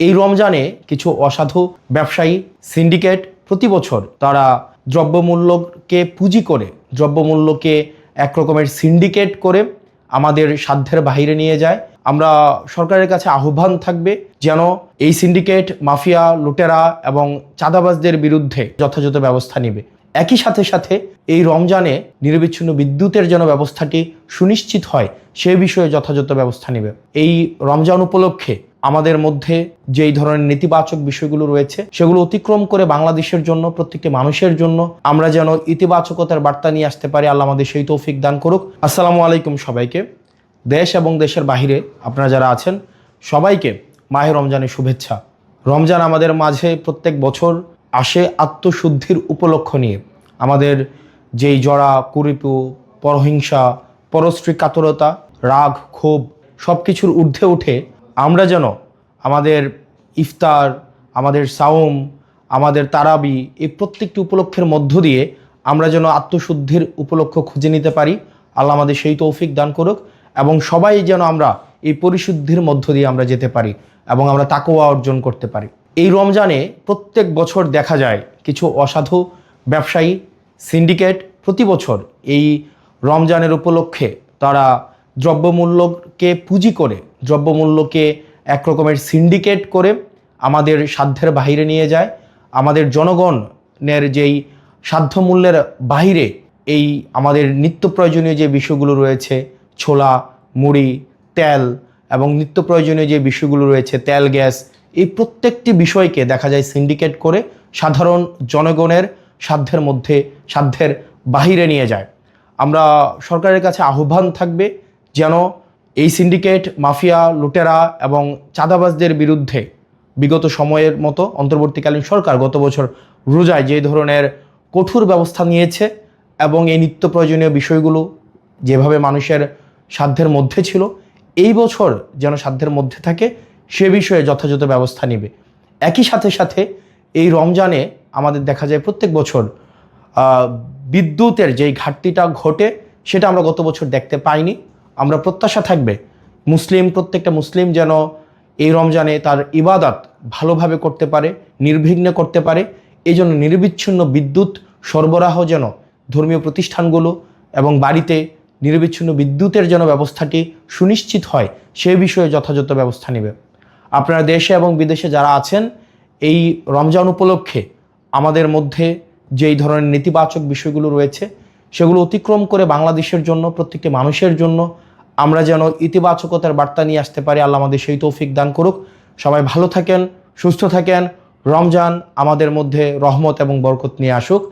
এই রমজানে কিছু অসাধু ব্যবসায়ী সিন্ডিকেট প্রতি বছর তারা দ্রব্যমূল্যকে পুঁজি করে, দ্রব্যমূল্যকে একরকমের সিন্ডিকেট করে আমাদের সাধ্যের বাইরে নিয়ে যায়। আমরা সরকারের কাছে আহ্বান থাকবে যেন এই সিন্ডিকেট, মাফিয়া, লুটেরা এবং চাঁদাবাজদের বিরুদ্ধে যথাযথ ব্যবস্থা নেবে। একই সাথে সাথে এই রমজানে নিরবিচ্ছিন্ন বিদ্যুতের যেন ব্যবস্থাটি সুনিশ্চিত হয় সে বিষয়ে যথাযথ ব্যবস্থা নেবে। এই রমজান উপলক্ষে আমাদের মধ্যে যেই ধরনের নেতিবাচক বিষয়গুলো রয়েছে সেগুলো অতিক্রম করে বাংলাদেশের জন্য, প্রত্যেকটি মানুষের জন্য আমরা যেন ইতিবাচকতার বার্তা নিয়ে আসতে পারি। আল্লাহ আমাদের সেই তৌফিক দান করুক। আসসালামু আলাইকুম সবাইকে। দেশ এবং দেশের বাহিরে আপনারা যারা আছেন সবাইকে মাহে রমজানের শুভেচ্ছা। রমজান আমাদের মাঝে প্রত্যেক বছর আসে আত্মশুদ্ধির উপলক্ষ নিয়ে। আমাদের যেই জড়া, কুরিপু, পরহিংসা, পরশ্রী কাতরতা, রাগ, ক্ষোভ সব কিছুর ঊর্ধ্বে উঠে আমরা যেন আমাদের ইফতার, আমাদের সাওম, আমাদের তারাবি এই প্রত্যেকটি উপলক্ষের মধ্য দিয়ে আমরা যেন আত্মশুদ্ধির উপলক্ষ খুঁজে নিতে পারি। আল্লাহ আমাদের সেই তৌফিক দান করুক এবং সবাই যেন আমরা এই পরিশুদ্ধির মধ্য দিয়ে আমরা যেতে পারি এবং আমরা তাকওয়া অর্জন করতে পারি। এই রমজানে প্রত্যেক বছর দেখা যায় কিছু অসাধু ব্যবসায়ী সিন্ডিকেট প্রতি বছর এই রমজানের উপলক্ষে তারা দ্রব্যমূল্যকে পুঁজি করে, দ্রব্যমূল্যকে একরকমের সিন্ডিকেট করে আমাদের সাধ্যের বাইরে নিয়ে যায়। আমাদের জনগণের যেই সাধ্যমূল্যের বাইরে এই আমাদের নিত্য প্রয়োজনীয় যে বিষয়গুলো রয়েছে, ছোলা, মুড়ি, তেল এবং নিত্য প্রয়োজনীয় যে বিষয়গুলো রয়েছে, তেল, গ্যাস, এই প্রত্যেকটি বিষয়কে দেখা যায় সিন্ডিকেট করে সাধারণ জনগণের সাধ্যের বাহিরে নিয়ে যায়। আমরা সরকারের কাছে আহ্বান থাকবে যেন এই সিন্ডিকেট, মাফিয়া, লুটেরা এবং চাঁদাবাজদের বিরুদ্ধে বিগত সময়ের মতো অন্তর্বর্তীকালীন সরকার গত বছর রোজায় যে ধরনের কঠোর ব্যবস্থা নিয়েছে এবং এই নিত্য প্রয়োজনীয় বিষয়গুলো যেভাবে মানুষের সাধ্যের মধ্যে ছিল, এই বছর যেন সাধ্যের মধ্যে থাকে সে বিষয়ে যথাযথ ব্যবস্থা নেবে। একই সাথে সাথে এই রমজানে আমাদের দেখা যায় প্রত্যেক বছর বিদ্যুতের যেই ঘাটতিটা ঘটে সেটা আমরা গত বছর দেখতে পাইনি। আমরা প্রত্যাশা থাকবে প্রত্যেকটা মুসলিম যেন এই রমজানে তার ইবাদত ভালোভাবে করতে পারে, নির্বিঘ্নে করতে পারে। এই জন্য নিরবিচ্ছিন্ন বিদ্যুৎ সরবরাহ যেন ধর্মীয় প্রতিষ্ঠানগুলো এবং বাড়িতে নিরবিচ্ছিন্ন বিদ্যুতের যেন ব্যবস্থাটি সুনিশ্চিত হয় সে বিষয়ে যথাযথ ব্যবস্থা নেবে। আপনারা দেশে এবং বিদেশে যারা আছেন এই রমজান উপলক্ষে আমাদের মধ্যে যেই ধরনের নেতিবাচক বিষয়গুলো রয়েছে সেগুলো অতিক্রম করে বাংলাদেশের জন্য, প্রত্যেকটি মানুষের জন্য আমরা যেন ইতিবাচকতার বার্তা নিয়ে আসতে পারি। আল্লাহ আমাদের সেই তৌফিক দান করুক। সবাই ভালো থাকেন, সুস্থ থাকেন। রমজান আমাদের মধ্যে রহমত এবং বরকত নিয়ে আসুক।